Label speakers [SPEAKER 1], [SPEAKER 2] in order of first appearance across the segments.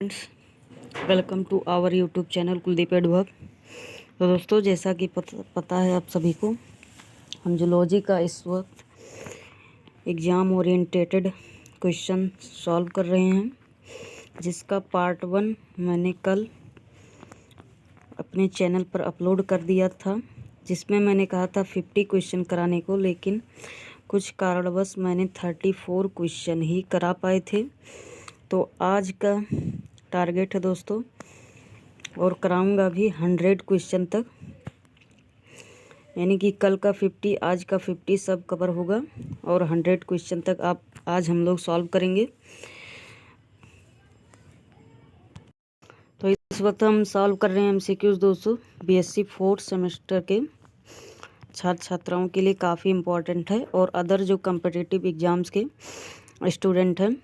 [SPEAKER 1] Welcome to our YouTube channel Kuldeep Adverb. तो दोस्तों, जैसा कि पता है आप सभी को, हम जूलॉजी का इस वक्त एग्ज़ाम ओरिएंटेटेड क्वेश्चन सॉल्व कर रहे हैं, जिसका पार्ट 1 मैंने कल अपने चैनल पर अपलोड कर दिया था, जिसमें मैंने कहा था 50 क्वेश्चन कराने को, लेकिन कुछ कारणवश मैंने 34 क्वेश्चन ही करा पाए थे। तो आज का टारगेट है दोस्तों, और कराऊंगा भी 100 क्वेश्चन तक, यानी कि कल का 50 आज का 50 सब कवर होगा और 100 क्वेश्चन तक आज हम लोग सॉल्व करेंगे। तो इस वक्त हम सॉल्व कर रहे हैं एमसीक्यूज दोस्तों। बीएससी 4th सेमेस्टर के छात्र छात्राओं के लिए काफ़ी इम्पोर्टेंट है, और अदर जो कम्पिटिटिव एग्ज़ाम्स के स्टूडेंट हैं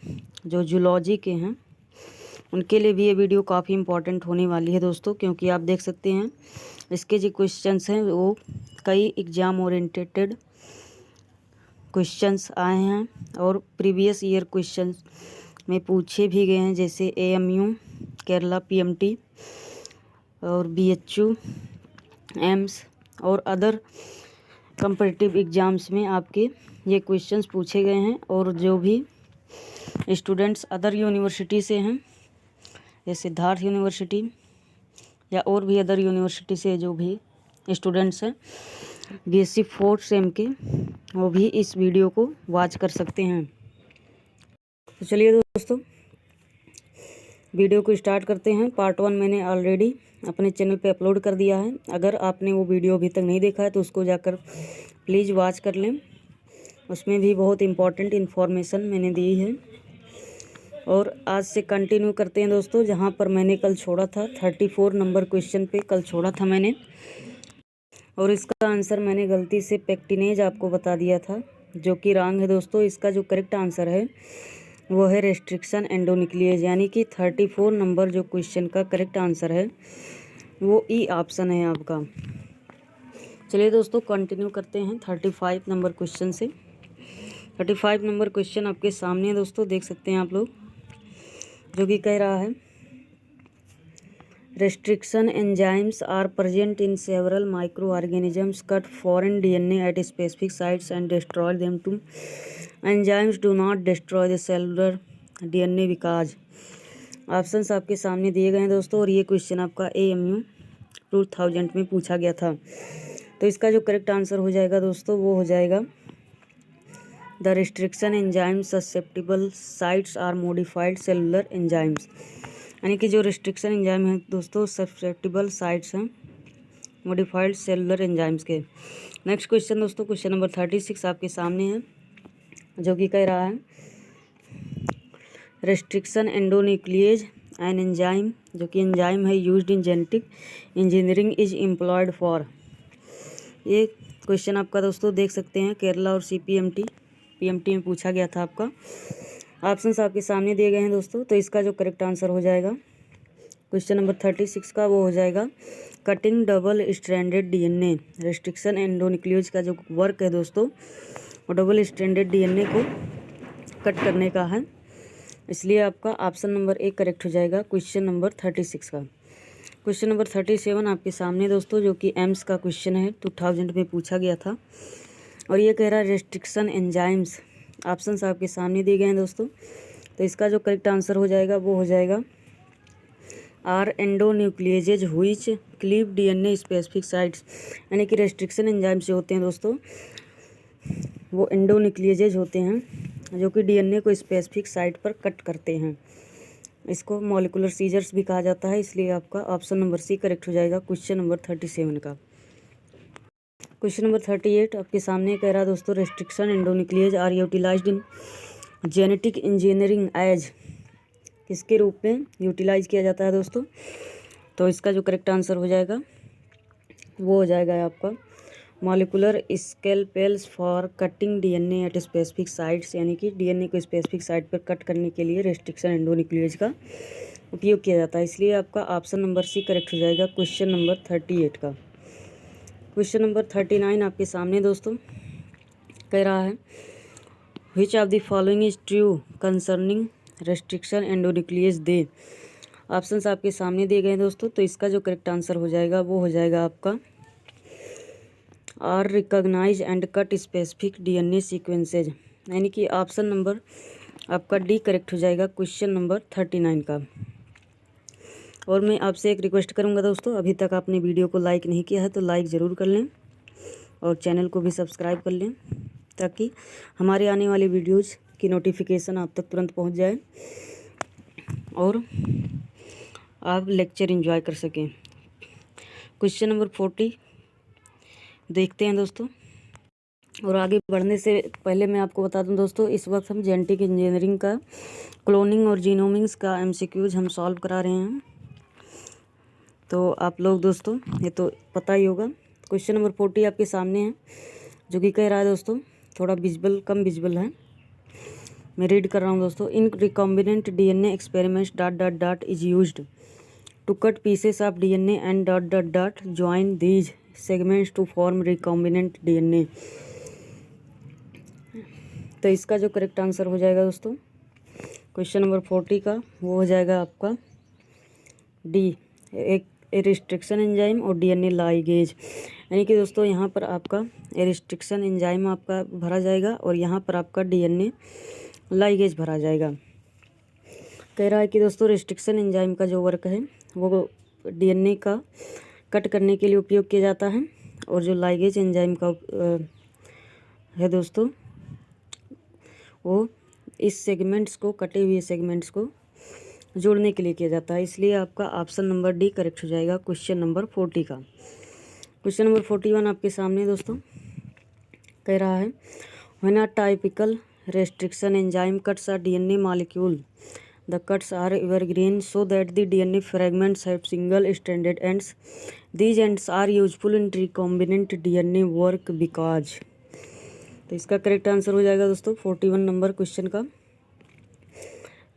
[SPEAKER 1] जो जूलॉजी के हैं, उनके लिए भी ये वीडियो काफ़ी इम्पोर्टेंट होने वाली है दोस्तों, क्योंकि आप देख सकते हैं इसके जो क्वेश्चंस हैं वो कई एग्ज़ाम ओरिएंटेटेड क्वेश्चंस आए हैं और प्रीवियस ईयर क्वेश्चंस में पूछे भी गए हैं, जैसे एएमयू, केरला पीएमटी और बीएचयू, एम्स और अदर कम्पिटिटिव एग्ज़ाम्स में आपके ये क्वेश्चंस पूछे गए हैं। और जो भी स्टूडेंट्स अदर यूनिवर्सिटी से हैं, जैसे सिद्धार्थ यूनिवर्सिटी या और भी अदर यूनिवर्सिटी से जो भी स्टूडेंट्स हैं बीएससी 4th सेम के, वो भी इस वीडियो को वॉच कर सकते हैं। तो चलिए दोस्तों, वीडियो को स्टार्ट करते हैं। पार्ट 1 मैंने ऑलरेडी अपने चैनल पे अपलोड कर दिया है। अगर आपने वो वीडियो अभी तक नहीं देखा है तो उसको जाकर प्लीज़ वॉच कर लें, उसमें भी बहुत इम्पोर्टेंट इन्फॉर्मेशन मैंने दी है। और आज से कंटिन्यू करते हैं दोस्तों, जहां पर मैंने कल छोड़ा था। 34 नंबर क्वेश्चन पे कल छोड़ा था मैंने, और इसका आंसर मैंने गलती से पेक्टिनेज आपको बता दिया था, जो कि रॉन्ग है दोस्तों। इसका जो करेक्ट आंसर है वो है रेस्ट्रिक्शन एंडोन्यूक्लिएज, यानी कि 34 नंबर जो क्वेश्चन का करेक्ट आंसर है वो ई ऑप्शन है आपका। चलिए दोस्तों, कंटिन्यू करते हैं 35 नंबर क्वेश्चन से। 35 नंबर क्वेश्चन आपके सामने है दोस्तों, देख सकते हैं आप लोग, जो कि कह रहा है restriction enzymes are present in several micro organisms cut foreign DNA at specific sites and destroy them two enzymes do not destroy the cellular DNA because. Options आपके सामने दिए गए हैं दोस्तों, और ये क्वेश्चन आपका एएमयू 2000 में पूछा गया था। तो इसका जो करेक्ट आंसर हो जाएगा दोस्तों वो हो जाएगा the restriction enzyme susceptible sites are modified cellular enzymes, यानी कि जो रिस्ट्रिक्शन एंजाइम है दोस्तों ससेप्टिबल साइट्स हैं मॉडिफाइड सेलुलर एंजाइम्स के। नेक्स्ट क्वेश्चन दोस्तों, क्वेश्चन नंबर 36 आपके सामने है, जो कि कह रहा है रेस्ट्रिक्शन एंडोन्यूक्लिएज एन एंजाइम, जो कि एंजाइम है used in genetic engineering is employed for. ये क्वेश्चन आपका दोस्तों देख सकते हैं केरला और पीएमटी में पूछा गया था आपका। ऑप्शंस आपके सामने दिए गए हैं दोस्तों। तो इसका जो करेक्ट आंसर हो जाएगा क्वेश्चन नंबर 36 का वो हो जाएगा cutting double stranded DNA. Restriction endonuclease का जो वर्क है दोस्तों वो डबल स्ट्रैंडेड डीएनए को कट करने का है, इसलिए आपका ऑप्शन नंबर 1 करेक्ट हो जाएगा क्वेश्चन नंबर 36 का। क्वेश्चन नंबर 37 आपके सामने दोस्तों, जो कि एम्स का क्वेश्चन है, 2000 में पूछा गया था, और ये कह रहा है रेस्ट्रिक्शन एंजाइम्स। ऑप्शंस आपके सामने दिए गए हैं दोस्तों। तो इसका जो करेक्ट आंसर हो जाएगा वो हो जाएगा are endonucleases which cleave DNA specific sites, यानी कि रेस्ट्रिक्शन एंजाइम्स जो होते हैं दोस्तों वो एंडोन्यूक्लिएजेज होते हैं जो कि डीएनए को स्पेसिफिक साइट पर कट करते हैं। इसको मॉलिकुलर सीजर्स भी कहा जाता है, इसलिए आपका ऑप्शन नंबर सी करेक्ट हो जाएगा क्वेश्चन नंबर 37 का। क्वेश्चन नंबर 38 आपके सामने कह रहा है दोस्तों restriction endonuclease are utilised in genetic engineering as, किसके रूप में यूटिलाइज किया जाता है दोस्तों। तो इसका जो करेक्ट आंसर हो जाएगा वो हो जाएगा आपका molecular scalpels for cutting DNA at specific sites, यानी कि डीएनए को स्पेसिफिक साइट पर कट करने के लिए रेस्ट्रिक्शन एंडोन्यूक्लिएज का उपयोग किया जाता है, इसलिए आपका ऑप्शन नंबर सी करेक्ट हो जाएगा क्वेश्चन नंबर 38 का। क्वेश्चन नंबर 39 आपके सामने दोस्तों कह रहा है which of the following is true concerning restriction endonuclease they. Options आपके सामने दिए गए हैं दोस्तों। तो इसका जो करेक्ट आंसर हो जाएगा वो हो जाएगा आपका are recognise and cut specific DNA sequences, यानी कि ऑप्शन नंबर आपका डी करेक्ट हो जाएगा क्वेश्चन नंबर 39 का। और मैं आपसे एक रिक्वेस्ट करूंगा दोस्तों, अभी तक आपने वीडियो को लाइक नहीं किया है तो लाइक ज़रूर कर लें और चैनल को भी सब्सक्राइब कर लें, ताकि हमारे आने वाली वीडियोज़ की नोटिफिकेशन आप तक तुरंत पहुंच जाए और आप लेक्चर एंजॉय कर सकें। क्वेश्चन नंबर 40 देखते हैं दोस्तों। और आगे बढ़ने से पहले मैं आपको बता दूं दोस्तों, इस वक्त हम जेनेटिक इंजीनियरिंग का क्लोनिंग और जीनोमिक्स का एमसीक्यूज हम सॉल्व करा रहे हैं। तो आप लोग दोस्तों ये तो पता ही होगा। क्वेश्चन नंबर 40 आपके सामने है, जो कि कह रहा है दोस्तों, थोड़ा विजुअल कम विजुअल है, मैं रीड कर रहा हूँ दोस्तों। In recombinant DNA experiments dot dot dot is used to cut pieces of DNA and dot dot dot join these segments to form recombinant DNA. तो इसका जो करेक्ट आंसर हो जाएगा दोस्तों क्वेश्चन नंबर 40 का, वो हो जाएगा आपका डी, एक रिस्ट्रिक्शन एंजाइम और डीएनए लाइगेज। यानी कि दोस्तों यहाँ पर आपका रिस्ट्रिक्शन एंजाइम आपका भरा जाएगा और यहाँ पर आपका डीएनए लाइगेज भरा जाएगा। कह रहा है कि दोस्तों रिस्ट्रिक्शन एंजाइम का जो वर्क है वो डीएनए का कट करने के लिए उपयोग किया जाता है, और जो लाइगेज एंजाइम का है दोस्तों वो इस सेगमेंट्स को, कटे हुए सेगमेंट्स को जोड़ने के लिए किया जाता है। इसलिए आपका ऑप्शन नंबर डी करेक्ट हो जाएगा क्वेश्चन नंबर 40 का। क्वेश्चन नंबर 41 आपके सामने दोस्तों कह रहा है, when a typical restriction enzyme cuts a DNA molecule, the cuts are evergreen so that the DNA fragments have single stranded ends. These ends are useful in recombinant DNA work because, तो इसका correct answer हो जाएगा दोस्तों 41 number question का,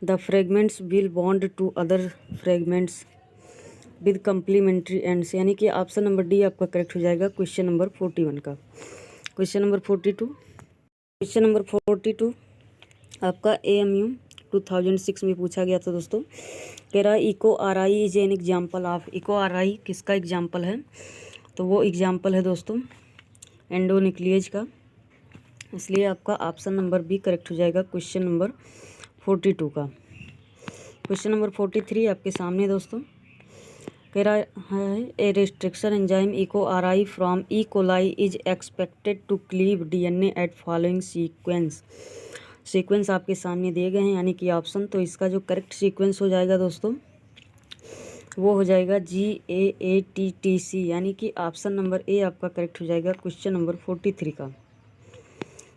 [SPEAKER 1] the fragments will bond to other fragments with complementary ends, यानी कि option number D आपका correct हो जाएगा क्वेश्चन नंबर 41 का। क्वेश्चन नंबर 42, क्वेश्चन नंबर 42 आपका AMU 2006 में पूछा गया था दोस्तों। कह रहा है Eco R I is an example of, Eco R I किसका एग्जाम्पल है, तो वो एग्जाम्पल है दोस्तों एंडोन्यूक्लियेज का। इसलिए आपका ऑप्शन नंबर बी करेक्ट हो जाएगा क्वेश्चन नंबर 42 का। क्वेश्चन नंबर 43 आपके सामने दोस्तों कह रहा है, a restriction enzyme Eco R I from E coli is expected to cleave DNA at following sequence. Sequence आपके सामने दिए गए हैं, यानी कि ऑप्शन, तो इसका जो करेक्ट सीक्वेंस हो जाएगा दोस्तों वो हो जाएगा GAATTC, यानी कि ऑप्शन नंबर ए आपका करेक्ट हो जाएगा क्वेश्चन नंबर 43 का।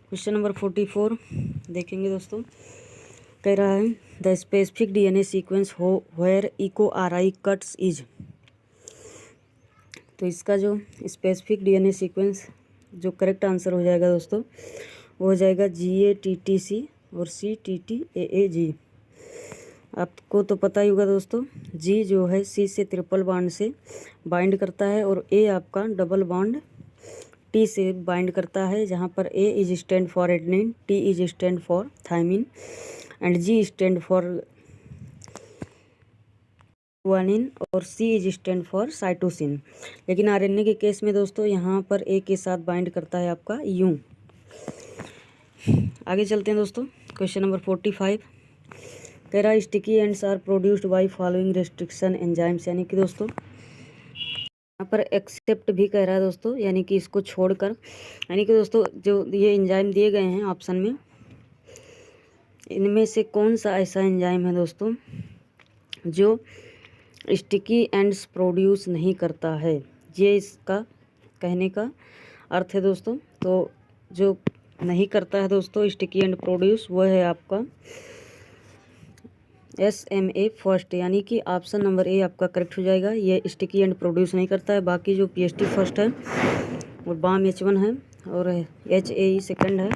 [SPEAKER 1] क्वेश्चन नंबर 44 देखेंगे दोस्तों। कह रहा है द स्पेसिफिक डीएनए सीक्वेंस हो where Eco R I cuts is, तो इसका जो स्पेसिफिक डीएनए सीक्वेंस जो करेक्ट आंसर हो जाएगा दोस्तों वो हो जाएगा GATTC और CTTAAG। आपको तो पता ही होगा दोस्तों, जी जो है C से ट्रिपल बॉन्ड से बाइंड करता है और A आपका डबल बॉन्ड T से बाइंड करता है, जहाँ पर A is stand for adenine, T is stand for thymine and G stand for guanine और C is stand for cytosine. लेकिन RNA के केस में दोस्तों यहाँ पर A के साथ बाइंड करता है आपका U। आगे चलते हैं दोस्तों। क्वेश्चन नंबर 45 कह रहा है sticky ends are produced by following restriction enzymes, यानी कि दोस्तों यहाँ पर एक्सेप्ट भी कह रहा है दोस्तों, यानी कि इसको छोड़कर, यानी कि दोस्तों जो ये एंजाइम दिए गए हैं ऑप्शन में, इनमें से कौन सा ऐसा एंजाइम है दोस्तों जो स्टिकी एंड्स प्रोड्यूस नहीं करता है, ये इसका कहने का अर्थ है दोस्तों। तो जो नहीं करता है दोस्तों स्टिकी एंड प्रोड्यूस, वो है आपका SMA फर्स्ट, यानी कि ऑप्शन नंबर ए आपका करेक्ट हो जाएगा। ये स्टिकी एंड प्रोड्यूस नहीं करता है। बाकी जो PST फर्स्ट है और BAM H1 है और HAE सेकंड है,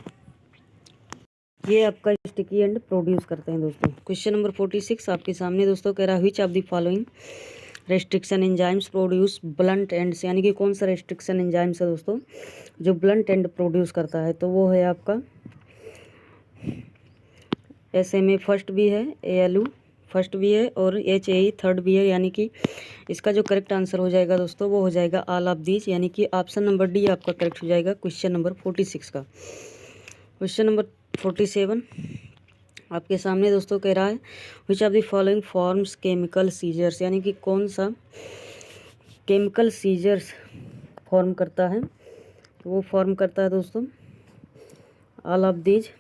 [SPEAKER 1] ये आपका स्टिकी एंड प्रोड्यूस करते हैं दोस्तों। क्वेश्चन नंबर 46 आपके सामने दोस्तों कह रहा है which of the following restriction enzymes produce blunt ends, यानी कि कौन सा रेस्ट्रिक्शन एंजाइम्स है दोस्तों जो ब्लंट एंड प्रोड्यूस करता है, तो वो है आपका SMA फर्स्ट भी है, ALU फर्स्ट भी है और HAE थर्ड भी है, यानी कि इसका जो करेक्ट आंसर हो जाएगा दोस्तों वो हो जाएगा ऑल ऑफ दीज, यानी कि ऑप्शन नंबर डी आपका करेक्ट हो जाएगा क्वेश्चन नंबर 46 का। क्वेश्चन नंबर 47 आपके सामने दोस्तों कह रहा है which of the following forms chemical scissors, यानी कि कौन सा केमिकल सीजर्स फॉर्म करता है। तो वो फॉर्म करता है दोस्तों ऑल ऑफ दीज,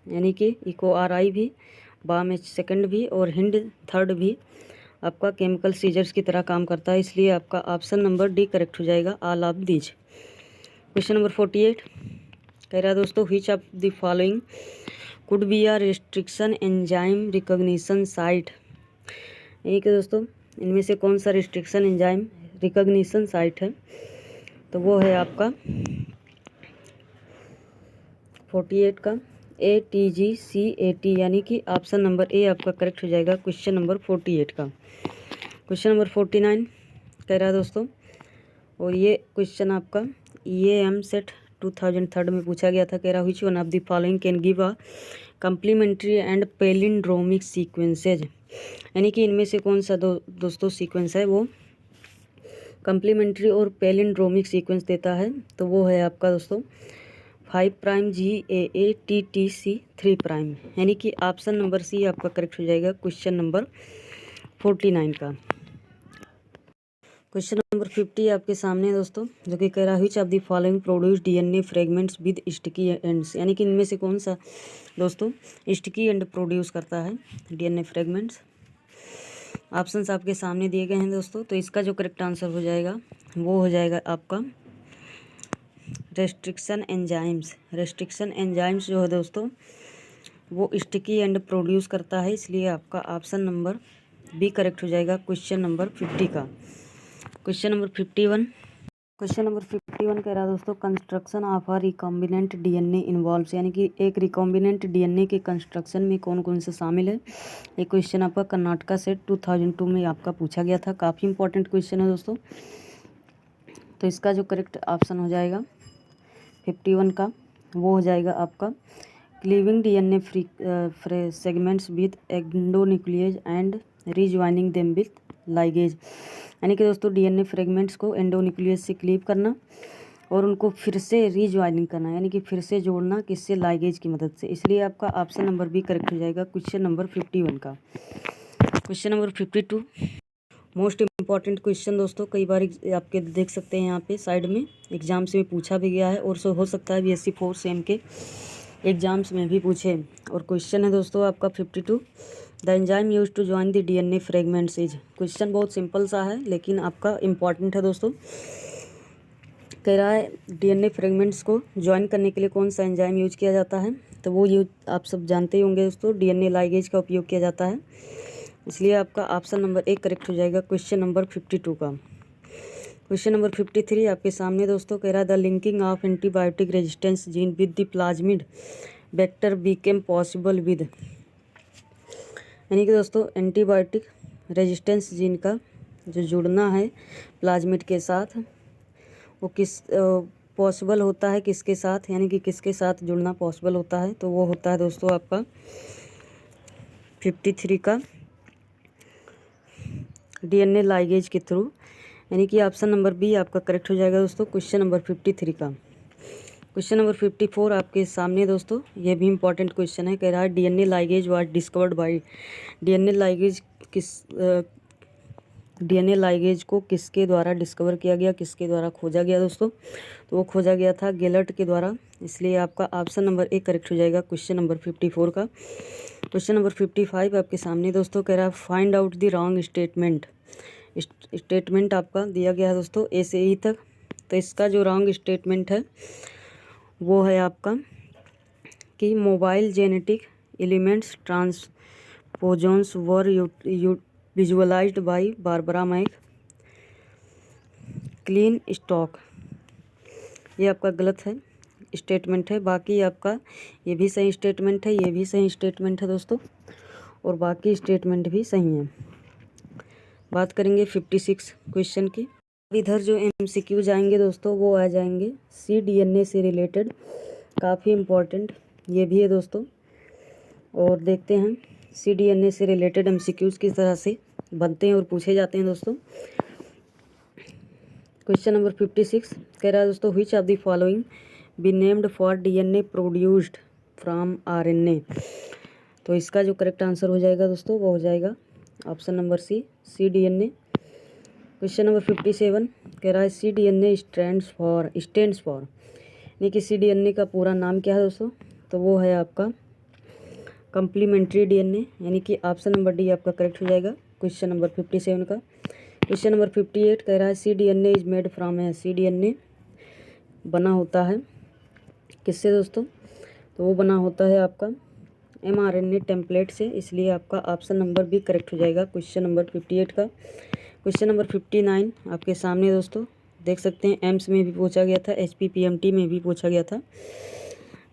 [SPEAKER 1] यानी कि इको RI भी, बाम सेकंड भी और हिंड थर्ड भी आपका केमिकल सीजर्स की तरह काम करता है, इसलिए आपका ऑप्शन नंबर डी करेक्ट हो जाएगा all of these. Question number 48 कह रहा है दोस्तों विच of the following could be a restriction enzyme recognition site, एक है दोस्तों इनमें से कौन सा रिस्ट्रिक्शन एंजाइम रिकॉग्निशन साइट है। तो वो है आपका 48 का ATGCAT, यानी कि ऑप्शन नंबर ए आपका करेक्ट हो जाएगा क्वेश्चन नंबर 48 का। क्वेश्चन नंबर 49 कह रहा है दोस्तों, और ये क्वेश्चन आपका EAM सेट 2003 में पूछा गया था। कह रहा which one of the following can give a complementary and palindromic sequences, यानी कि इनमें से कौन सा दोस्तों सीक्वेंस है वो कम्प्लीमेंट्री और पैलिंड्रोमिक सीक्वेंस देता है। तो वो है आपका दोस्तों 5' GAATTC 3', यानी कि ऑप्शन नंबर सी आपका करेक्ट हो जाएगा क्वेश्चन नंबर 49 का। क्वेश्चन नंबर 50 आपके सामने दोस्तों, जो कि कह रहा है which of the following produce DNA fragments with sticky ends, यानी कि इनमें से कौन सा दोस्तों स्टिकी एंड प्रोड्यूस करता है DNA फ्रेगमेंट्स। ऑप्शंस आपके सामने दिए गए हैं दोस्तों, तो इसका जो करेक्ट आंसर हो जाएगा वो हो जाएगा आपका रेस्ट्रिक्शन एंजाइम्स। रेस्ट्रिक्शन एंजाइम्स जो है दोस्तों वो स्टिकी एंड प्रोड्यूस करता है, इसलिए आपका ऑप्शन नंबर बी करेक्ट हो जाएगा क्वेश्चन नंबर 50 का। क्वेश्चन नंबर 51 कह रहा है दोस्तों construction of a recombinant DNA involves, यानी कि एक रिकॉम्बिनेंट DNA के कंस्ट्रक्शन में कौन कौन से शामिल है। ये क्वेश्चन आपका कर्नाटका सेट 2002 में आपका पूछा गया था, काफ़ी इंपॉर्टेंट क्वेश्चन है दोस्तों। तो इसका जो करेक्ट ऑप्शन हो जाएगा 51 का वो हो जाएगा आपका cleaving DNA segments with endonuclease and rejoining them with ligase, यानी कि दोस्तों DNA फ्रेगमेंट्स को एंडोन्यूक्लियस से क्लीव करना और उनको फिर से रीज्वाइनिंग करना, यानी कि फिर से जोड़ना किससे, लाइगेज की मदद से, इसलिए आपका ऑप्शन नंबर बी करेक्ट हो जाएगा क्वेश्चन नंबर 51 का। Question number 52 most important question दोस्तों, कई बार आपके देख सकते हैं यहाँ पे साइड में एग्जाम्स में पूछा भी गया है और हो सकता है BSc 4 सेम के एग्जाम्स में भी पूछे। और क्वेश्चन है दोस्तों आपका 52 the enzyme use to join the DNA fragments is. Question बहुत सिंपल सा है लेकिन आपका इम्पॉर्टेंट है दोस्तों। कह रहा है DNA फ्रेगमेंट्स को ज्वाइन करने के लिए कौन सा एंजाइम यूज किया जाता है। तो वो यूज आप सब जानते ही होंगे दोस्तों, DNA लाइगेज का उपयोग किया जाता है, इसलिए आपका ऑप्शन नंबर ए करेक्ट हो जाएगा क्वेश्चन नंबर 52 का। क्वेश्चन नंबर 53 आपके सामने दोस्तों कह रहा है the linking of antibiotic resistance gene with the plasmid vector became possible with, यानी कि दोस्तों एंटीबायोटिक रेजिस्टेंस जीन का जो जुड़ना है प्लाज्मिड के साथ वो किस पॉसिबल होता है किसके साथ, यानी कि किसके साथ जुड़ना पॉसिबल होता है। तो वो होता है दोस्तों आपका 53 का DNA लाइगेज के थ्रू, यानी कि ऑप्शन नंबर बी आपका करेक्ट हो जाएगा दोस्तों क्वेश्चन नंबर 53 का। क्वेश्चन नंबर 54 आपके सामने दोस्तों, ये भी इंपॉर्टेंट क्वेश्चन है। कह रहा है DNA ligase was discovered by, DNA ligase DNA ligase को किसके द्वारा डिस्कवर किया गया, किसके द्वारा खोजा गया दोस्तों। तो वो खोजा गया था गेलर्ट के द्वारा, इसलिए आपका ऑप्शन नंबर ए करेक्ट हो जाएगा क्वेश्चन नंबर 54 का। क्वेश्चन नंबर 55 आपके सामने दोस्तों कह रहा है find out the wrong statement. Statement आपका दिया गया है दोस्तों ए से ई तक, तो इसका जो रॉन्ग स्टेटमेंट है वो है आपका कि mobile genetic elements transposons were visualised by Barbara McClintock, ये आपका गलत है स्टेटमेंट है। बाकी आपका ये भी सही स्टेटमेंट है, ये भी सही स्टेटमेंट है दोस्तों, और बाकी स्टेटमेंट भी सही हैं। बात करेंगे 56 क्वेश्चन की। इधर जो MCQ जाएंगे दोस्तों वो आ जाएंगे cDNA से रिलेटेड, काफ़ी इम्पोर्टेंट ये भी है दोस्तों। और देखते हैं CDNA से रिलेटेड MCQs किस तरह से बनते हैं और पूछे जाते हैं दोस्तों। क्वेश्चन नंबर 56 कह रहा है दोस्तों, which of the following be named for DNA produced from RNA। तो इसका जो करेक्ट आंसर हो जाएगा दोस्तों वो हो जाएगा option number C, CDNA। Question number 57 कह रहा है CDNA स्टैंड्स फॉर यानी कि CDNA का पूरा नाम क्या है दोस्तों, तो वो है आपका कम्प्लीमेंट्री DNA, यानी कि ऑप्शन नंबर डी आपका करेक्ट हो जाएगा क्वेश्चन नंबर 57 का। क्वेश्चन नंबर 58 कह रहा है CDNA इज मेड फ्रॉम है, CDNA बना होता है किससे दोस्तों, तो वो बना होता है आपका mRNA टेम्पलेट से, इसलिए आपका ऑप्शन नंबर बी करेक्ट हो जाएगा क्वेश्चन नंबर 58 का। क्वेश्चन नंबर 59 आपके सामने दोस्तों देख सकते हैं, एम्स में भी पूछा गया था, HPPMT में भी पूछा गया था।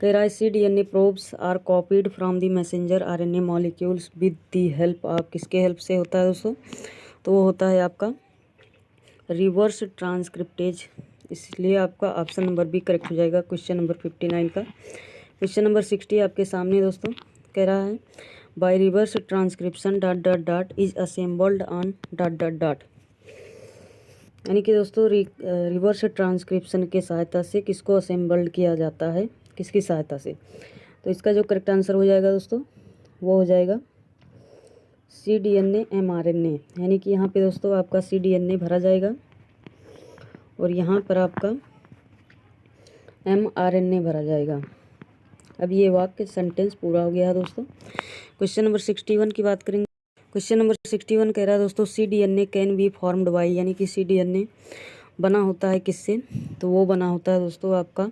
[SPEAKER 1] कह रहा है CDNA probes are copied from the messenger RNA molecules with the help of, किसके हेल्प से होता है दोस्तों, तो वो होता है आपका रिवर्स ट्रांसक्रिप्टेज, इसलिए आपका ऑप्शन नंबर बी करेक्ट हो जाएगा क्वेश्चन नंबर 59 का। क्वेश्चन नंबर 60 आपके सामने दोस्तों कह रहा है by reverse transcription ... is assembled on ... यानी कि दोस्तों रिवर्स ट्रांसक्रिप्शन के सहायता से किसको असेंबल्ड किया जाता है, किसकी सहायता से, तो इसका जो करेक्ट आंसर हो जाएगा दोस्तों वो हो जाएगा CDNA mRNA, यानी कि यहाँ पे दोस्तों आपका CDNA भरा जाएगा और यहाँ पर आपका mRNA भरा जाएगा। अब ये वाक्य सेंटेंस पूरा हो गया है दोस्तों। क्वेश्चन नंबर 61 की बात करेंगे। क्वेश्चन नंबर 61 कह रहा है दोस्तों CDNA can be formed by, यानी कि CDNA बना होता है किससे, तो वो बना होता है दोस्तों आपका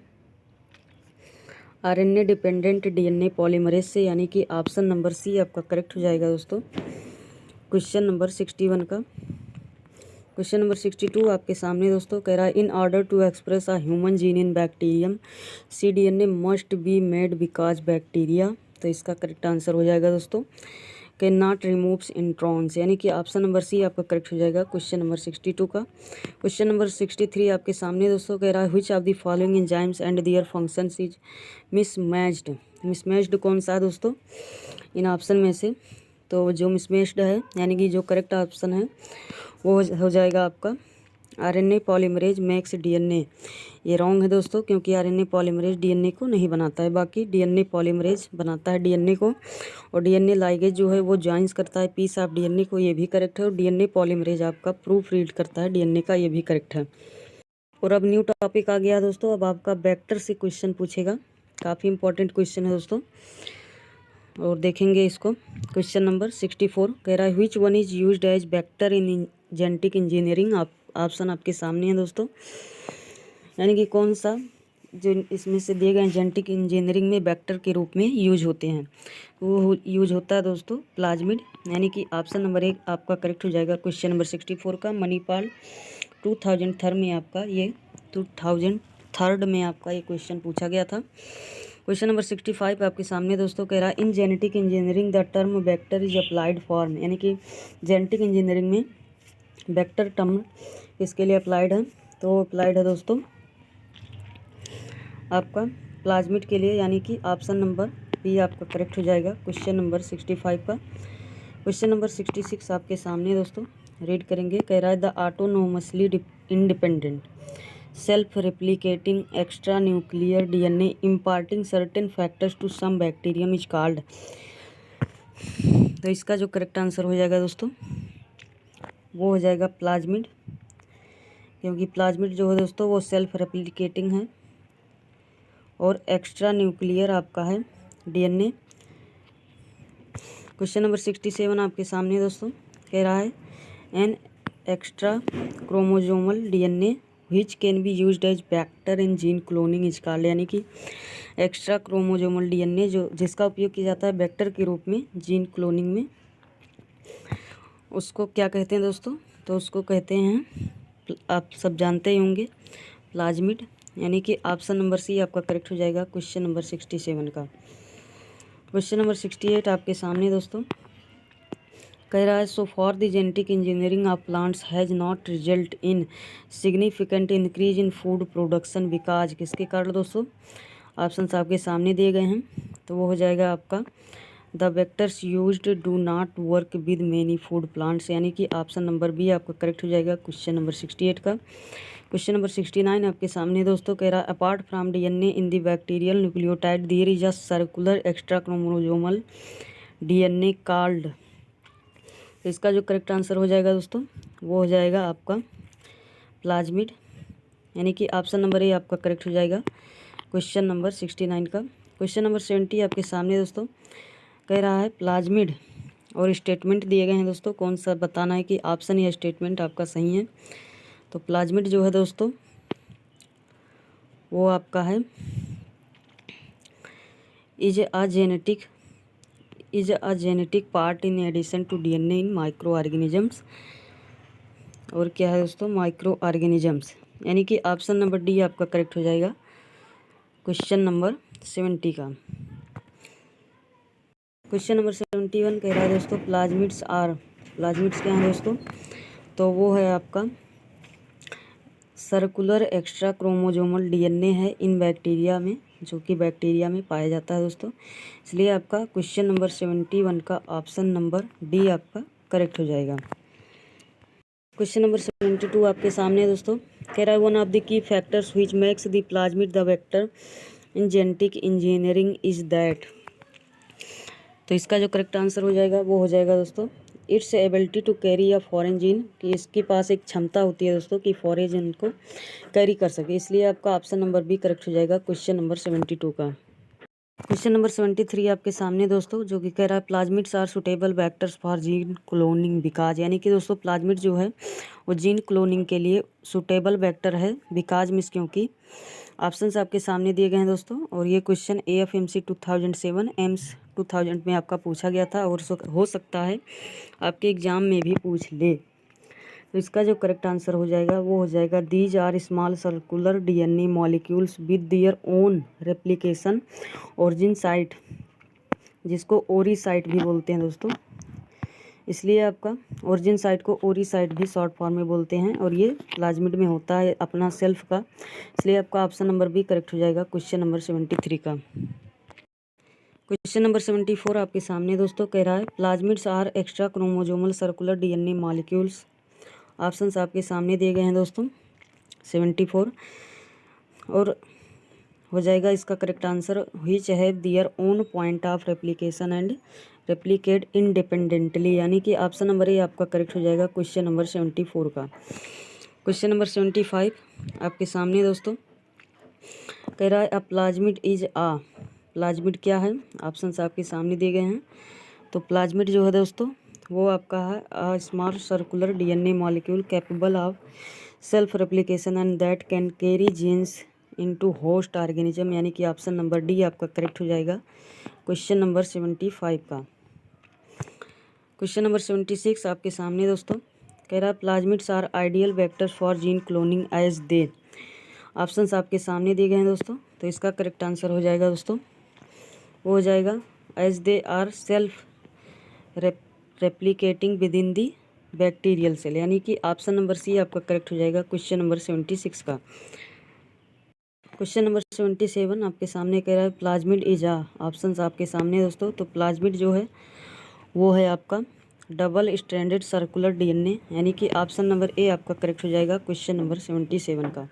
[SPEAKER 1] RNA डिपेंडेंट DNA पॉलीमरेज से, यानी कि ऑप्शन नंबर सी आपका करेक्ट हो जाएगा दोस्तों क्वेश्चन नंबर 61 का। क्वेश्चन नंबर 62 आपके सामने दोस्तों कह रहा है in order to express a human gene in bacterium CDNA must be made because bacteria, तो इसका करेक्ट आंसर हो जाएगा दोस्तों कैन नॉट रिमूव्स इंट्रॉन्स, यानी कि ऑप्शन नंबर सी आपका करेक्ट हो जाएगा क्वेश्चन नंबर 62 का। क्वेश्चन नंबर 63 आपके सामने दोस्तों कह रहा है which of the following enzymes and their functions is mismatched कौन सा है दोस्तों इन ऑप्शन में से, तो जो मिसमैच्ड है यानी कि जो करेक्ट ऑप्शन है वो हो जाएगा आपका RNA पॉलीमरेज मेक्स DNA, ये रॉन्ग है दोस्तों क्योंकि RNA पॉलीमरेज DNA को नहीं बनाता है, बाकी DNA पॉलीमरेज बनाता है DNA को, और DNA लाइगेज जो है वो ज्वाइंस करता है पीस ऑफ DNA को, ये भी करेक्ट है, और DNA पॉलीमरेज आपका प्रूफ रीड करता है DNA का, ये भी करेक्ट है। और अब न्यू टॉपिक आ गया दोस्तों, अब आपका वेक्टर से क्वेश्चन पूछेगा, काफ़ी इंपॉर्टेंट क्वेश्चन है दोस्तों और देखेंगे इसको। क्वेश्चन नंबर 64 कह रहा है which one is used as vector in genetic engineering, option आपके सामने है दोस्तों, यानी कि कौन सा जो इसमें से दिए गए जेनेटिक इंजीनियरिंग में वेक्टर के रूप में यूज होते हैं, वो यूज होता है दोस्तों प्लाज्मिड, यानी कि ऑप्शन नंबर 1 आपका करेक्ट हो जाएगा क्वेश्चन नंबर 64 का। मणिपाल 2003 में आपका ये 2003 में आपका ये क्वेश्चन पूछा गया था। क्वेश्चन नंबर 65 आपके सामने दोस्तों कह रहा है इन genetic engineering the term vector is applied form, यानी कि जेनेटिक इंजीनियरिंग में वेक्टर टर्म किसके लिए अप्लाइड है, तो अप्लाइड है दोस्तों आपका प्लाज्मिड के लिए, यानी कि ऑप्शन नंबर बी आपका करेक्ट हो जाएगा क्वेश्चन नंबर 65 का। क्वेश्चन नंबर 66 आपके सामने दोस्तों रीड करेंगे। कह रहा है the autonomously independent self replicating extra nuclear DNA imparting certain factors to some bacterium is called, तो इसका जो करेक्ट आंसर हो जाएगा दोस्तों वो हो जाएगा प्लाज्मिड, क्योंकि प्लाज्मिड जो है दोस्तों वो सेल्फ रेप्लिकेटिंग है और एक्स्ट्रा न्यूक्लियर आपका है DNA। क्वेश्चन नंबर 67 आपके सामने दोस्तों कह रहा है an extra chromosomal DNA which can be used as vector in gene cloning is called, यानी कि एक्स्ट्रा क्रोमोजोमल DNA जो जिसका उपयोग किया जाता है वेक्टर के रूप में जीन क्लोनिंग में, उसको क्या कहते हैं दोस्तों, तो उसको कहते हैं आप सब जानते ही होंगे प्लाज्मिड, यानी कि ऑप्शन नंबर सी आपका करेक्ट हो जाएगा क्वेश्चन नंबर 67 का। क्वेश्चन नंबर 68 आपके सामने दोस्तों कह रहा है so for the genetic engineering of plants has not result in significant increase in food production because, किसके कारण दोस्तों, ऑप्शन आपके सामने दिए गए हैं, तो वो हो जाएगा आपका the vectors used do not work with many food plants, यानी कि ऑप्शन नंबर बी आपका करेक्ट हो जाएगा क्वेश्चन नंबर 68 का। क्वेश्चन नंबर 69 आपके सामने दोस्तों कह रहा है apart from DNA in the bacterial nucleotide there is a circular extra chromosomal DNA called. तो इसका जो करेक्ट आंसर हो जाएगा दोस्तों वो हो जाएगा आपका प्लाज्मिड, यानी कि ऑप्शन नंबर ए आपका करेक्ट हो जाएगा क्वेश्चन नंबर 69 का। क्वेश्चन नंबर 70 आपके सामने दोस्तों कह रहा है प्लाज्मिड और स्टेटमेंट दिए गए हैं दोस्तों, कौन सा बताना है कि ऑप्शन या स्टेटमेंट आपका सही है। तो प्लाज्मिड जो है दोस्तों वो आपका है is a genetic part in addition to DNA in micro organisms. और क्या है दोस्तों माइक्रो ऑर्गेनिजम्स, यानी कि ऑप्शन नंबर डी आपका करेक्ट हो जाएगा क्वेश्चन नंबर 70 का। क्वेश्चन नंबर 71 कह रहा है दोस्तों प्लाज्मिड्स क्या हैं दोस्तों, तो वो है आपका सर्कुलर एक्स्ट्रा क्रोमोसोमल डीएनए है इन बैक्टीरिया में, जो कि बैक्टीरिया में पाया जाता है दोस्तों। इसलिए आपका क्वेश्चन नंबर 71 का ऑप्शन नंबर डी आपका करेक्ट हो जाएगा। क्वेश्चन नंबर 72 आपके सामने दोस्तों कह रहा है one of the key factors which makes the plasmid the vector in genetic engineering is that. तो इसका जो करेक्ट आंसर हो जाएगा वो हो जाएगा दोस्तों its ability to carry a foreign gene, कि इसके पास एक क्षमता होती है दोस्तों कि फॉरेन जीन को कैरी कर सके। इसलिए आपका ऑप्शन नंबर बी करेक्ट हो जाएगा क्वेश्चन नंबर 72 का। क्वेश्चन नंबर 73 आपके सामने दोस्तों जो कि कह रहा है plasmids are suitable vectors for gene cloning because, यानी कि दोस्तों प्लाज्मिड जो है वो जीन क्लोनिंग के लिए सुटेबल वेक्टर है बिकाज मीन्स क्योंकि। ऑप्शंस आपके सामने दिए गए हैं दोस्तों, और ये क्वेश्चन AFMC 2007 एम्स 2000 में आपका पूछा गया था और हो सकता है आपके एग्जाम में भी पूछ ले। तो इसका जो करेक्ट आंसर हो जाएगा वो हो जाएगा these are small circular DNA molecules with their own replication origin site, जिसको ओरी साइट भी बोलते हैं दोस्तों। इसलिए आपका ओरिजिन साइट को ओरी साइट भी शॉर्ट फॉर्म में बोलते हैं, और ये प्लाज्मिड में होता है अपना सेल्फ का। इसलिए आपका ऑप्शन नंबर बी करेक्ट हो जाएगा क्वेश्चन नंबर 73 का। क्वेश्चन नंबर 74 आपके सामने दोस्तों कह रहा है plasmids are extra chromosomal circular DNA molecules. Options आपके सामने दिए गए हैं दोस्तों 74, और हो जाएगा इसका correct answer which have their own point of replication and replicate independently, यानी कि ऑप्शन नंबर ए आपका करेक्ट हो जाएगा क्वेश्चन नंबर 74 का। क्वेश्चन नंबर 75 आपके सामने दोस्तों कह रहा है अ प्लाज्मिड इज आ, प्लाज्मिड क्या है, ऑप्शंस आपके सामने दिए गए हैं। तो प्लाज्मिड जो है दोस्तों वो आपका है a small circular DNA molecule capable of self replication and that can carry genes into host organism, यानी कि ऑप्शन नंबर डी आपका करेक्ट हो जाएगा क्वेश्चन नंबर 75 का। क्वेश्चन नंबर 76 आपके सामने दोस्तों कह रहा है plasmids are ideal vectors for gene cloning as they. Options आपके सामने दिए गए हैं दोस्तों, तो इसका करेक्ट आंसर हो जाएगा दोस्तों वो हो जाएगा as they are self replicating within the bacterial cell, यानी कि ऑप्शन नंबर सी आपका करेक्ट हो जाएगा क्वेश्चन नंबर 76 का। क्वेश्चन नंबर 77 आपके सामने कह रहा है प्लाज्मिड इज आ, ऑप्शंस आपके सामने दोस्तों। तो प्लाज्मिड जो है वो है आपका डबल स्ट्रैंडेड सर्कुलर डीएनए, यानी कि ऑप्शन नंबर ए आपका करेक्ट हो जाएगा क्वेश्चन नंबर 77 का।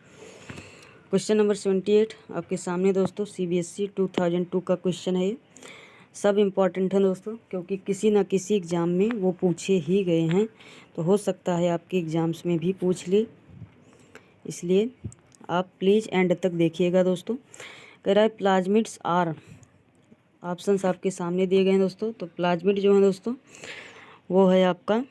[SPEAKER 1] क्वेश्चन नंबर 78 आपके सामने दोस्तों CBSE 2002 का क्वेश्चन है। सब इम्पॉर्टेंट है दोस्तों, क्योंकि किसी न किसी एग्ज़ाम में वो पूछे ही गए हैं, तो हो सकता है आपके एग्ज़ाम्स में भी पूछ ले, इसलिए आप प्लीज़ एंड तक देखिएगा दोस्तों। कह रहा है प्लाज्मिड्स आर, ऑप्शंस आपके सामने दिए गए हैं दोस्तों। तो प्लाज्मिड जो है दोस्तों वो है आपका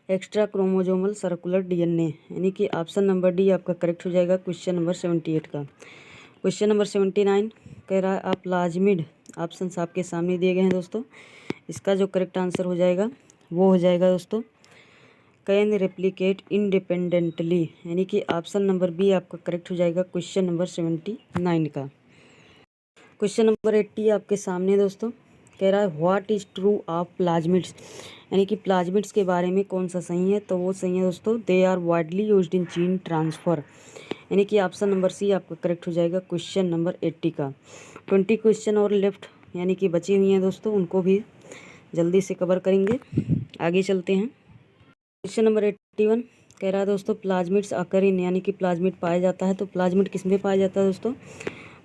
[SPEAKER 1] एक्स्ट्रा क्रोमोसोमल सर्कुलर डीएनए, यानी कि ऑप्शन नंबर डी आपका करेक्ट हो जाएगा क्वेश्चन नंबर 78 का। क्वेश्चन नंबर 79 कह रहा है आप प्लाज्मिड, ऑप्शंस आपके सामने दिए गए हैं दोस्तों। इसका जो करेक्ट आंसर हो जाएगा वो हो जाएगा दोस्तों कैन रेप्लिकेट इंडिपेंडेंटली, यानी कि ऑप्शन नंबर बी आपका करेक्ट हो जाएगा क्वेश्चन नंबर 79 का। क्वेश्चन नंबर 80 आपके सामने दोस्तों कह रहा है what is true of plasmids, यानी कि प्लाज्मिड्स के बारे में कौन सा सही है, तो वो सही है दोस्तों they are widely used in gene transfer, यानी कि ऑप्शन नंबर सी आपका करेक्ट हो जाएगा क्वेश्चन नंबर 80 का। 20 क्वेश्चन और लेफ्ट यानी कि बची हुई हैं दोस्तों, उनको भी जल्दी से कवर करेंगे। आगे चलते हैं। क्वेश्चन नंबर 81 कह रहा है दोस्तों प्लाज्मिड्स अकर इन, यानी कि प्लाज्मिड पाया जाता है। तो प्लाज्मिड किस में पाया जाता है दोस्तों?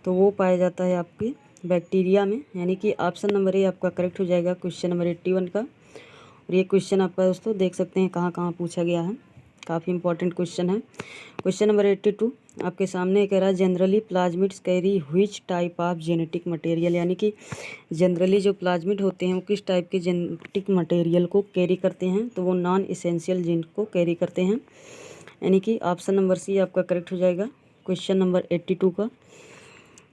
[SPEAKER 1] तो वो पाया जाता है आपकी बैक्टीरिया में, यानी कि ऑप्शन नंबर ए आपका करेक्ट हो जाएगा क्वेश्चन नंबर 81 का। और ये क्वेश्चन आपका दोस्तों देख सकते हैं कहाँ कहाँ पूछा गया है, काफ़ी इंपॉर्टेंट क्वेश्चन है। क्वेश्चन नंबर 82 आपके सामने कह रहा है generally plasmids carry which type of genetic material, यानी कि जनरली जो प्लाज्मिड होते हैं वो किस टाइप के जेनेटिक मटेरियल को कैरी करते हैं? तो वो नॉन इसेंशियल जीन को कैरी करते हैं, यानी कि ऑप्शन नंबर सी आपका करेक्ट हो जाएगा क्वेश्चन नंबर 82 का।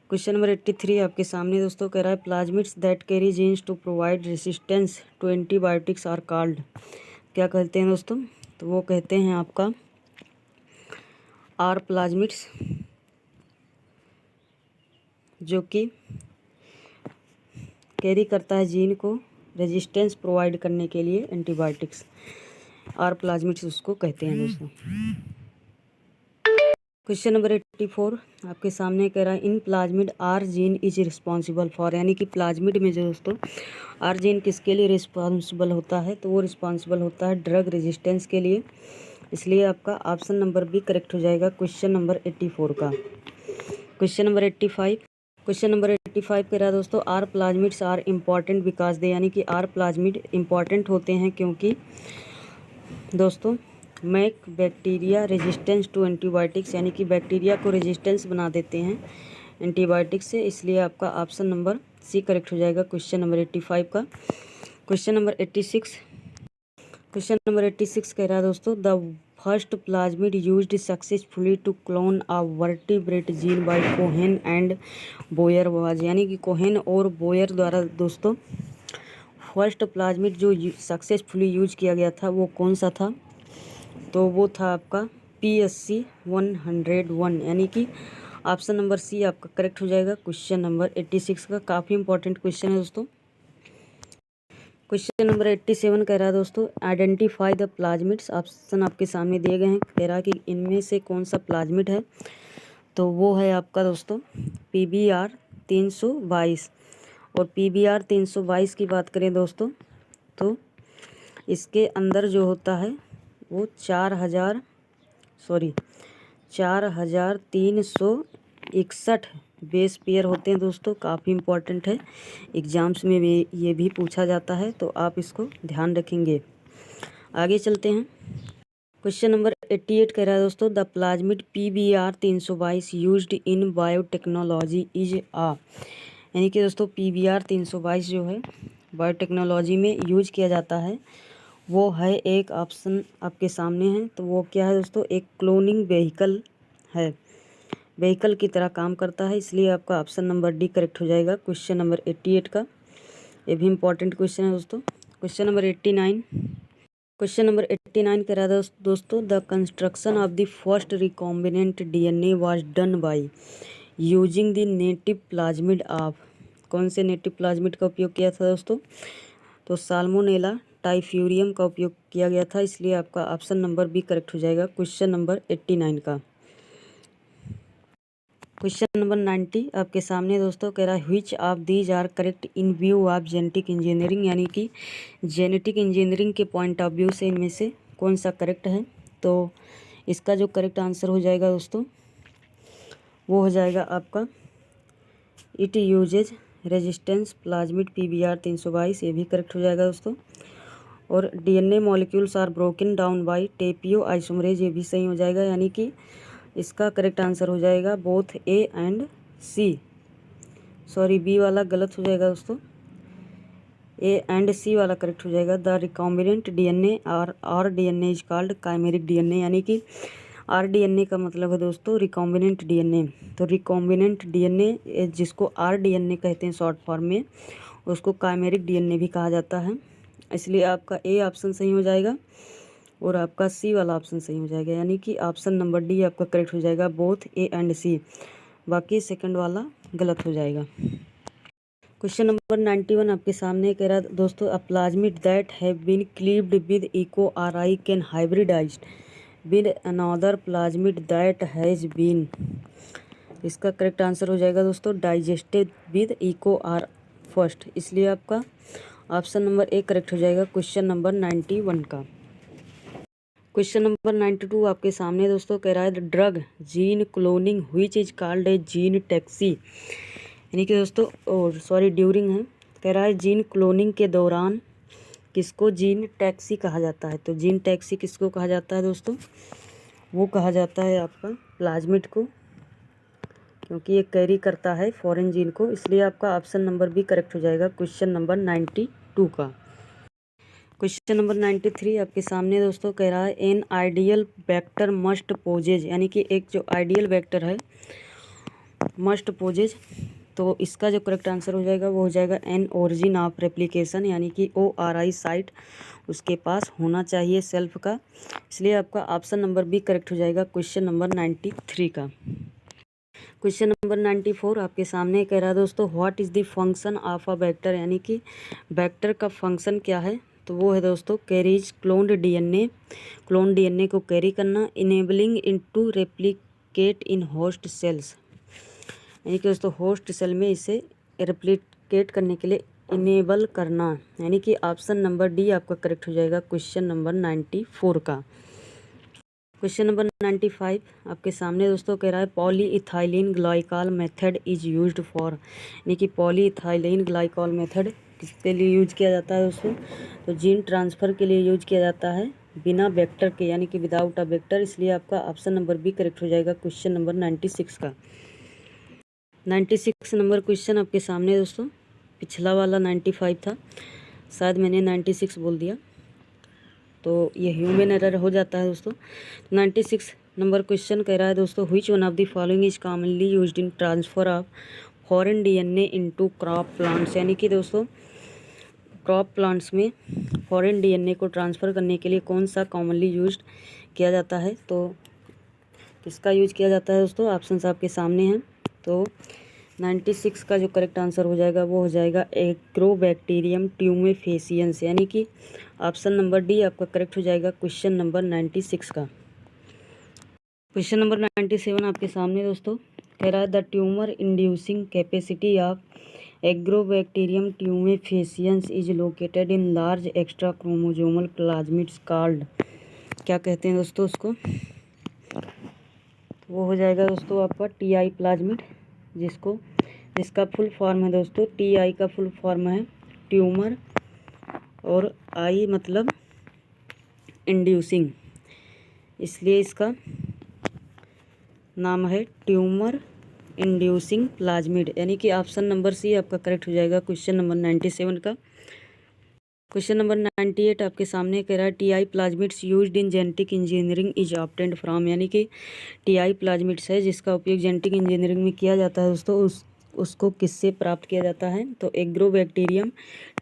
[SPEAKER 1] क्वेश्चन नंबर 83 आपके सामने दोस्तों कह रहा है plasmids that carry genes to provide resistance to antibiotics are called, क्या कहते हैं दोस्तों? तो वो कहते हैं आपका आर प्लाज्मिड्स, जो कि कैरी करता है जीन को रेजिस्टेंस प्रोवाइड करने के लिए एंटीबायोटिक्स, आर प्लाज्मिड्स उसको कहते हैं दोस्तों। क्वेश्चन नंबर 84 आपके सामने कह रहा है in plasmid R gene is responsible for, यानी कि प्लाज्मिड में जो दोस्तों आर जीन किसके लिए रिस्पॉन्सिबल होता है? तो वो रिस्पॉन्सिबल होता है ड्रग रेजिस्टेंस के लिए, इसलिए आपका ऑप्शन नंबर बी करेक्ट हो जाएगा क्वेश्चन नंबर 84 का। क्वेश्चन नंबर 85 कह रहा है दोस्तों R plasmids are important because they, यानी कि आर प्लाज्मिड इम्पॉर्टेंट होते हैं क्योंकि दोस्तों make bacteria resistance to antibiotics, यानी कि बैक्टीरिया को रेजिस्टेंस बना देते हैं एंटीबायोटिक्स से, इसलिए आपका ऑप्शन नंबर सी करेक्ट हो जाएगा क्वेश्चन नंबर 85 का। क्वेश्चन नंबर 86 कह रहा है दोस्तों the first plasmid used successfully to clone a vertebrate gene by Cohen and Boyer was, यानी कि कोहेन और बोयर द्वारा दोस्तों फर्स्ट प्लाज्मिड जो सक्सेसफुली यूज किया गया था वो कौन सा था? तो वो था आपका PSC 101, यानी कि ऑप्शन नंबर सी आपका करेक्ट हो जाएगा क्वेश्चन नंबर 86 का। काफ़ी इंपॉर्टेंट क्वेश्चन है दोस्तों। क्वेश्चन नंबर 87 कह रहा है दोस्तों आइडेंटिफाई द प्लाज्मिड्स, ऑप्शन आपके सामने दिए गए हैं, कह रहा है कि इनमें से कौन सा प्लाज्मिड है? तो वो है आपका दोस्तों PBR 322। और PBR 322 की बात करें दोस्तों तो इसके अंदर जो होता है वो 4361 बेस पेयर होते हैं दोस्तों। काफ़ी इंपॉर्टेंट है, एग्जाम्स में भी ये भी पूछा जाता है, तो आप इसको ध्यान रखेंगे। आगे चलते हैं। क्वेश्चन नंबर 88 कह रहा है दोस्तों the plasmid PBR 322 used in biotechnology is a, यानी कि दोस्तों PBR 322 जो है बायोटेक्नोलॉजी में यूज किया जाता है वो है, एक ऑप्शन आपके सामने है, तो वो क्या है दोस्तों? एक क्लोनिंग व्हीकल है, व्हीकल की तरह काम करता है, इसलिए आपका ऑप्शन नंबर डी करेक्ट हो जाएगा क्वेश्चन नंबर 88 का। ये भी इंपॉर्टेंट क्वेश्चन है दोस्तों। क्वेश्चन नंबर 89 कह रहा था दोस्तों the construction of the first recombinant DNA was done by using the native plasmid of, कौन से नेटिव प्लाज्मिड का उपयोग किया था दोस्तों? तो साल्मोनेला टाइफ्यूरियम का उपयोग किया गया था, इसलिए आपका ऑप्शन नंबर बी करेक्ट हो जाएगा क्वेश्चन नंबर 89 का। क्वेश्चन नंबर 90 आपके सामने दोस्तों कह रहा है which of these are correct in view of genetic engineering, यानी कि जेनेटिक इंजीनियरिंग के पॉइंट ऑफ व्यू से इनमें से कौन सा करेक्ट है? तो इसका जो करेक्ट आंसर हो जाएगा दोस्तों वो हो जाएगा आपका it uses resistance plasmid PBR 322, ये भी करेक्ट हो जाएगा दोस्तों। और DNA molecules are broken down by topoisomerase, ये भी सही हो जाएगा, यानी कि इसका करेक्ट आंसर हो जाएगा both A and C, sorry B वाला गलत हो जाएगा दोस्तों, A एंड C वाला करेक्ट हो जाएगा। द रिकॉम्बिनेंट DNA और DNA is called chimeric DNA, यानी कि rDNA का मतलब है दोस्तों रिकॉम्बिनेंट DNA। तो रिकॉम्बिनेंट DNA जिसको rDNA कहते हैं शॉर्ट फॉर्म में, उसको काइमेरिक DNA भी कहा जाता है, इसलिए आपका A ऑप्शन सही हो जाएगा और आपका C वाला ऑप्शन सही हो जाएगा, यानी कि ऑप्शन नंबर डी आपका करेक्ट हो जाएगा बोथ A एंड C, बाकी सेकंड वाला गलत हो जाएगा। क्वेश्चन नंबर 91 आपके सामने कह रहा है दोस्तों a plasmid that have been cleaved with Eco RI can hybridized with another plasmid that has been, इसका करेक्ट आंसर हो जाएगा दोस्तों डाइजेस्टेड विद इको फर्स्ट, इसलिए आपका ऑप्शन नंबर ए करेक्ट हो जाएगा क्वेश्चन नंबर 91 का। क्वेश्चन नंबर 92 आपके सामने दोस्तों कह रहा है the drug gene cloning which is called a gene taxi, यानी कि दोस्तों और सॉरी ड्यूरिंग है, कह रहा है जीन क्लोनिंग के दौरान किसको जीन टैक्सी कहा जाता है। तो जीन टैक्सी किसको कहा जाता है दोस्तों, वो कहा जाता है आपका प्लाज्मिड को, क्योंकि ये कैरी करता है फॉरेन जीन को, इसलिए आपका ऑप्शन नंबर बी करेक्ट हो जाएगा क्वेश्चन नंबर 92 का। क्वेश्चन नंबर 93 आपके सामने दोस्तों कह रहा है an ideal vector must possess, यानी कि एक जो आइडियल वेक्टर है मस्ट पोजेज, तो इसका जो करेक्ट आंसर हो जाएगा वो हो जाएगा एन ओरिजिन ऑफ रेप्लिकेशन, यानी कि ORI साइट उसके पास होना चाहिए सेल्फ का, इसलिए आपका ऑप्शन नंबर बी करेक्ट हो जाएगा क्वेश्चन नंबर 93 का। क्वेश्चन नंबर 94 आपके सामने कह रहा है दोस्तों what is the function of a vector, यानी कि वेक्टर का फंक्शन क्या है। तो वो है दोस्तों carries cloned DNA, clone DNA को कैरी करना, इनेबलिंग इनटू रेप्लिकेट इन होस्ट सेल्स, यानी कि दोस्तों होस्ट सेल में इसे रेप्लिकेट करने के लिए इनेबल करना, यानी कि ऑप्शन नंबर डी आपका करेक्ट हो जाएगा क्वेश्चन नंबर 94 का। क्वेश्चन नंबर 95 आपके सामने दोस्तों कह रहा है polyethylene glycol method is used for, यानी कि पॉलीइथाइलिन ग्लाइकॉल मेथड किसके लिए यूज किया जाता है दोस्तों, तो जीन ट्रांसफ़र के लिए यूज किया जाता है बिना वेक्टर के, यानी कि विदाउट अ वेक्टर, इसलिए आपका ऑप्शन नंबर बी करेक्ट हो जाएगा क्वेश्चन नंबर 96 का। 96 नंबर क्वेश्चन आपके सामने दोस्तों, पिछला वाला 95 था, शायद मैंने 96 बोल दिया, तो ये ह्यूमन एरर हो जाता है दोस्तों। 96 नंबर क्वेश्चन कह रहा है दोस्तों which one of the following is commonly used in transfer of foreign DNA into crop plants, यानी कि दोस्तों क्रॉप प्लांट्स में फॉरेन DNA को ट्रांसफ़र करने के लिए कौन सा कॉमनली यूज्ड किया जाता है। तो किसका यूज किया जाता है दोस्तों, ऑप्शंस आपके सामने हैं। तो 96 का जो करेक्ट आंसर हो जाएगा वो हो जाएगा एग्रोबैक्टीरियम ट्यूमेफेसियंस, यानी कि ऑप्शन नंबर डी आपका करेक्ट हो जाएगा क्वेश्चन नंबर 96 का। क्वेश्चन नंबर 97 आपके सामने दोस्तों कह रहा है the tumour inducing capacity of Agrobacterium tumefaciens is located in large extra chromosomal plasmids called, क्या कहते हैं दोस्तों उसको, वो हो जाएगा दोस्तों आपका TI प्लाज्मिड, जिसका फुल फॉर्म है दोस्तों, TI का फुल फॉर्म है ट्यूमर और I मतलब इंड्यूसिंग, इसलिए इसका नाम है ट्यूमर इंड्यूसिंग प्लाज्मिड, यानी कि ऑप्शन नंबर सी आपका करेक्ट हो जाएगा क्वेश्चन नंबर 97 का। क्वेश्चन नंबर 98 आपके सामने कह रहा है TI plasmids used in genetic engineering is obtained from, यानी कि TI प्लाज्मिड्स है जिसका उपयोग जेनेटिक इंजीनियरिंग में किया जाता है दोस्तों, उसको किससे प्राप्त किया जाता है, तो एग्रोबैक्टीरियम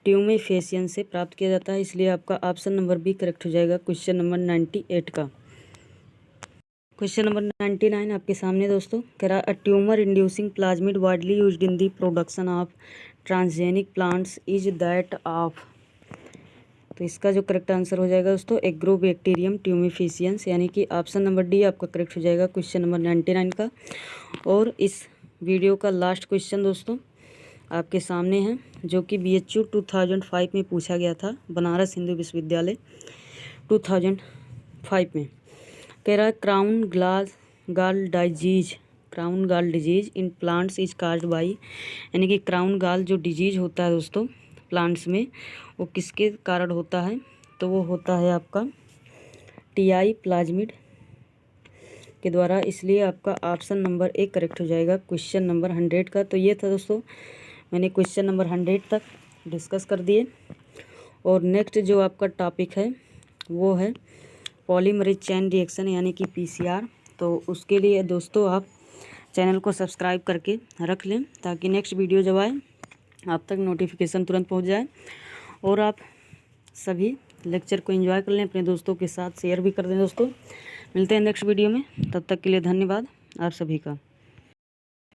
[SPEAKER 1] ट्यूमेफेसियंस से प्राप्त किया जाता है, इसलिए आपका ऑप्शन नंबर बी करेक्ट हो जाएगा क्वेश्चन नंबर 98 का। क्वेश्चन नंबर 99 आपके सामने दोस्तों कह रहा है a tumour inducing plasmid widely used in the production of transgenic plants is that of, तो इसका जो करेक्ट आंसर हो जाएगा दोस्तों एग्रोबैक्टीरियम ट्यूमेफेसियंस, यानी कि ऑप्शन नंबर डी आपका करेक्ट हो जाएगा क्वेश्चन नंबर 99 का। और इस वीडियो का लास्ट क्वेश्चन दोस्तों आपके सामने है, जो कि BHU 2005 में पूछा गया था, बनारस हिंदू विश्वविद्यालय 2005 में। कह रहा है क्राउन गाल disease in plants is caused by, यानी कि क्राउन गाल जो डिजीज होता है दोस्तों प्लांट्स में वो किसके कारण होता है, तो वो होता है आपका TI प्लाज्मिड के द्वारा, इसलिए आपका ऑप्शन नंबर ए करेक्ट हो जाएगा क्वेश्चन नंबर 100 का। तो ये था दोस्तों, मैंने क्वेश्चन नंबर 100 तक डिस्कस कर दिए, और नेक्स्ट जो आपका टॉपिक है वो है पॉलीमरेज चेन रिएक्शन, यानी कि PCR। तो उसके लिए दोस्तों आप चैनल को सब्सक्राइब करके रख लें, ताकि नेक्स्ट वीडियो जब आए आप तक नोटिफिकेशन तुरंत पहुंच जाए, और आप सभी लेक्चर को एंजॉय कर लें, अपने दोस्तों के साथ शेयर भी कर दें दोस्तों। मिलते हैं नेक्स्ट वीडियो में, तब तक के लिए धन्यवाद आप सभी का।